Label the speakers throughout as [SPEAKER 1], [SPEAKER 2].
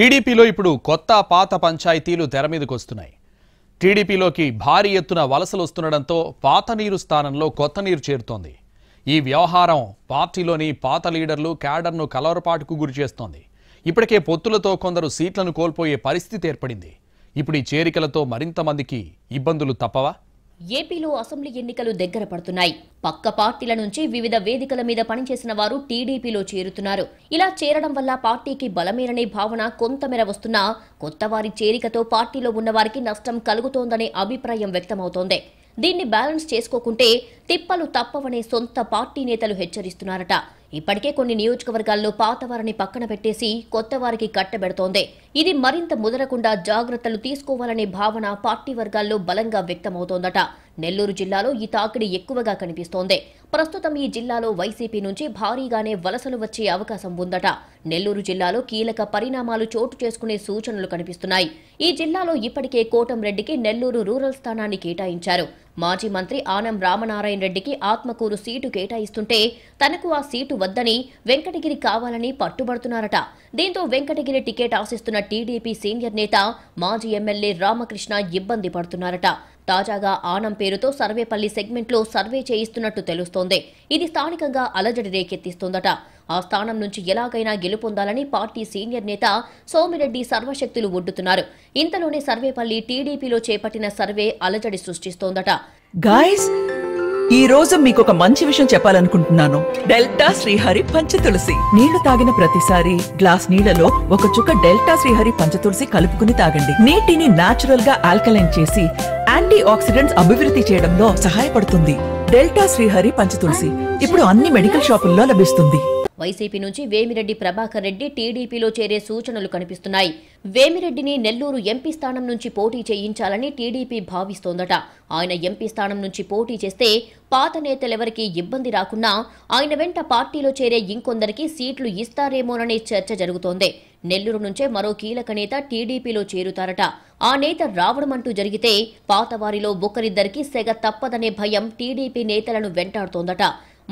[SPEAKER 1] టీడీపీలో ఇప్పుడు కొత్త పాత పంచాయతీలు తెర మీదకు వస్తున్నాయి. టీడీపీలోకి భారీ ఎత్తున వలసలు వస్తుండడంతో పాత నీరు స్థానంలో కొత్త నీరు చేరుతోంది. ఈ వ్యవహారం పార్టీలోని పాత లీడర్లు క్యాడర్ను కలవరపాటుకు గురిచేస్తోంది. ఇప్పటికే పొత్తులతో కొందరు సీట్లను కోల్పోయే పరిస్థితి ఏర్పడింది. ఇప్పుడు ఈ చేరికలతో మరింత మందికి ఇబ్బందులు తప్పవా?
[SPEAKER 2] ఏపీలో అసెంబ్లీ ఎన్నికలు దగ్గర పడుతున్నాయి. పక్క పార్టీల నుంచి వివిధ వేదికల మీద పనిచేసిన వారు టీడీపీలో చేరుతున్నారు. ఇలా చేరడం వల్ల పార్టీకి బలమేరనే భావన కొంతమేర వస్తున్నా కొత్త వారి చేరికతో పార్టీలో ఉన్న వారికి నష్టం కలుగుతోందనే అభిప్రాయం వ్యక్తమవుతోంది. దీన్ని బ్యాలెన్స్ చేసుకోకుంటే తిప్పలు తప్పవనే సొంత పార్టీ నేతలు హెచ్చరిస్తున్నారట. ఇప్పటికే కొన్ని నియోజకవర్గాల్లో పాతవారిని పక్కన పెట్టేసి కొత్త వారికి కట్టబెడుతోంది. ఇది మరింత ముదరకుండా జాగ్రత్తలు తీసుకోవాలనే భావన పార్టీ వర్గాల్లో బలంగా వ్యక్తమవుతోందట. నెల్లూరు జిల్లాలో ఈ తాకిడి ఎక్కువగా కనిపిస్తోంది. ప్రస్తుతం ఈ జిల్లాలో వైసీపీ నుంచి భారీగానే వలసలు వచ్చే అవకాశం ఉందట. నెల్లూరు జిల్లాలో కీలక పరిణామాలు చోటు చేసుకునే సూచనలు కనిపిస్తున్నాయి. ఈ జిల్లాలో ఇప్పటికే కోటంరెడ్డికి నెల్లూరు రూరల్ స్థానాన్ని కేటాయించారు. మాజీ మంత్రి ఆనం రామనారాయణ రెడ్డికి ఆత్మకూరు సీటు కేటాయిస్తుంటే తనకు ఆ సీటు వద్దని వెంకటగిరి కావాలని పట్టుబడుతున్నారట. దీంతో వెంకటగిరి టికెట్ ఆశిస్తున్న టీడీపీ సీనియర్ నేత మాజీ ఎమ్మెల్యే రామకృష్ణ ఇబ్బంది పడుతున్నారట. తాజాగా ఆనం పేరుతో సర్వేపల్లి సెగ్మెంట్లో సర్వే చేయిస్తున్నట్టు తెలుస్తోంది. ఇది స్థానికంగా అలజడి రేకెత్తిస్తోందట. ఆ స్థానం నుంచి ఎలాగైనా గెలుపొందాలని పార్టీ సీనియర్ నేత సోమిరెడ్డి సర్వశక్తులు ఒడ్డుతున్నారు. ఇంతలోనే సర్వేపల్లి టీడీపీలో చేపట్టిన సర్వే అలజడి సృష్టిస్తోందట.
[SPEAKER 3] గాయ్స్, ఈ రోజు మీకు ఒక మంచి విషయం చెప్పాలనుకుంటున్నాను. డెల్టా శ్రీహరి పంచతులసి నీళ్లు తాగిన ప్రతిసారి గ్లాస్ నీళ్లలో ఒక చుక్క డెల్టా శ్రీహరి పంచతులసి కలుపుకుని తాగండి. నీటిని నాచురల్ గా ఆల్కలైన్ చేసి యాంటీ ఆక్సిడెంట్స్ అభివృద్ధి చేయడంలో సహాయపడుతుంది. డెల్టా శ్రీహరి పంచతులసి ఇప్పుడు అన్ని మెడికల్ షాపుల్లో లభిస్తుంది.
[SPEAKER 2] వైసీపీ నుంచి వేమిరెడ్డి ప్రభాకర్ రెడ్డి టీడీపీలో చేరే సూచనలు కనిపిస్తున్నాయి. వేమిరెడ్డిని నెల్లూరు ఎంపీ స్థానం నుంచి పోటీ చేయించాలని టీడీపీ భావిస్తోందట. ఆయన ఎంపీ స్థానం నుంచి పోటీ చేస్తే పాత నేతలెవరికీ ఇబ్బంది రాకున్నా ఆయన వెంట పార్టీలో చేరే ఇంకొందరికి సీట్లు ఇస్తారేమోననే చర్చ జరుగుతోంది. నెల్లూరు నుంచే మరో కీలక నేత టీడీపీలో చేరుతారట. ఆ నేత రావడమంటూ జరిగితే పాతవారిలో ఒకరిద్దరికి సెగ తప్పదనే భయం టీడీపీ నేతలను వెంటాడుతోందట.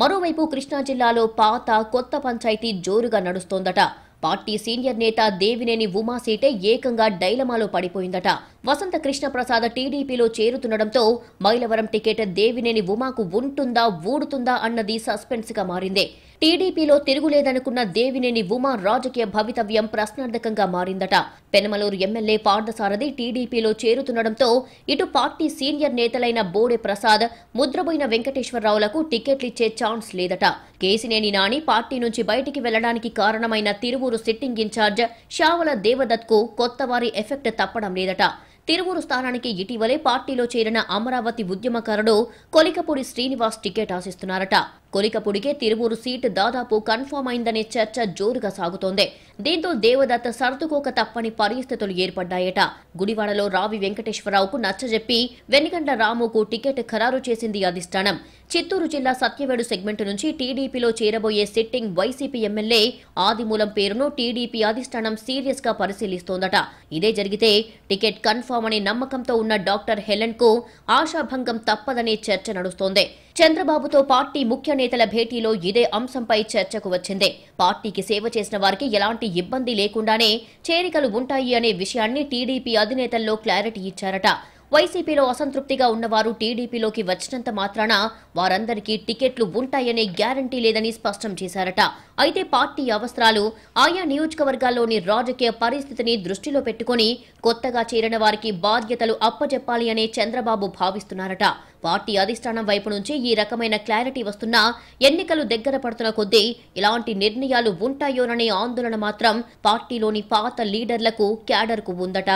[SPEAKER 2] మరోవైపు కృష్ణా జిల్లాలో పాత కొత్త పంచాయతీ జోరుగా నడుస్తోందట. పార్టీ సీనియర్ నేత దేవినేని ఉమా సీటే ఏకంగా డైలమాలో పడిపోయిందట. వసంత కృష్ణప్రసాద్ టీడీపీలో చేరుతుండటంతో మైలవరం టికెట్ దేవినేని ఉమాకు ఉంటుందా ఊడుతుందా అన్నది సస్పెన్స్ గా మారింది. టీడీపీలో తిరుగులేదనుకున్న దేవినేని ఉమా రాజకీయ భవితవ్యం ప్రశ్నార్థకంగా మారిందట. పెనమలూరు ఎమ్మెల్యే పార్థసారథి టీడీపీలో చేరుతుండటంతో ఇటు పార్టీ సీనియర్ నేతలైన బోడే ప్రసాద్, ముద్రబోయిన వెంకటేశ్వరరావులకు టికెట్లిచ్చే ఛాన్స్ లేదట. కేసినేని నాని పార్టీ నుంచి బయటికి వెళ్లడానికి కారణమైన తిరువూరు సిట్టింగ్ ఇన్ఛార్జ్ షావల దేవదత్ కు కొత్తవారి ఎఫెక్ట్ తప్పడం లేదట. తిరువూరు స్థానానికి ఇటీవలే పార్టీలో చేరిన అమరావతి ఉద్యమకారుడు కొలికపూడి శ్రీనివాస్ టికెట్ ఆశిస్తున్నారట. కొలికపూడికే తిరువూరు సీటు దాదాపు కన్ఫర్మ్ అయిందనే చర్చ జోరుగా సాగుతోంది. దీంతో దేవదత్ సర్దుకోక తప్పని పరిస్థితులు ఏర్పడ్డాయట. గుడివాడలో రావి వెంకటేశ్వరరావుకు నచ్చజెప్పి వెన్నిగండ్ల రాముకు టికెట్ ఖరారు చేసింది అధిష్టానం. చిత్తూరు జిల్లా సత్యవేడు సెగ్మెంట్ నుంచి టీడీపీలో చేరబోయే సిట్టింగ్ వైసీపీ ఎమ్మెల్యే ఆదిమూలం పేరును టీడీపీ అధిష్టానం సీరియస్ గా పరిశీలిస్తోందట. ఇదే జరిగితే టికెట్ కన్ఫర్మ్ అనే నమ్మకంతో ఉన్న డాక్టర్ హెలెన్ కు ఆశాభంగం తప్పదనే చర్చ నడుస్తోంది. చంద్రబాబుతో పార్టీ ముఖ్య నేతల భేటీలో ఇదే అంశంపై చర్చకు వచ్చింది. పార్టీకి సేవ చేసిన వారికి ఎలాంటి ఇబ్బంది లేకుండానే చేరికలు ఉంటాయి అనే విషయాన్ని టీడీపీ అధినేతల్లో క్లారిటీ ఇచ్చారట. వైసీపీలో అసంతృప్తిగా ఉన్నవారు టీడీపీలోకి వచ్చినంత మాత్రాన వారందరికీ టికెట్లు ఉంటాయనే గ్యారంటీ లేదని స్పష్టం చేశారట. అయితే పార్టీ అవసరాలు, ఆయా నియోజకవర్గాల్లోని రాజకీయ పరిస్థితిని దృష్టిలో పెట్టుకుని కొత్తగా చేరిన వారికి బాధ్యతలు అప్పజెప్పాలి అనే చంద్రబాబు భావిస్తున్నారట. పార్టీ అధిష్టానం వైపు నుంచి ఈ రకమైన క్లారిటీ వస్తున్నా ఎన్నికలు దగ్గర పడుతున్న కొద్దీ ఇలాంటి నిర్ణయాలు ఉంటాయోననే ఆందోళన మాత్రం పార్టీలోని పాత లీడర్లకు, క్యాడర్కు ఉందట.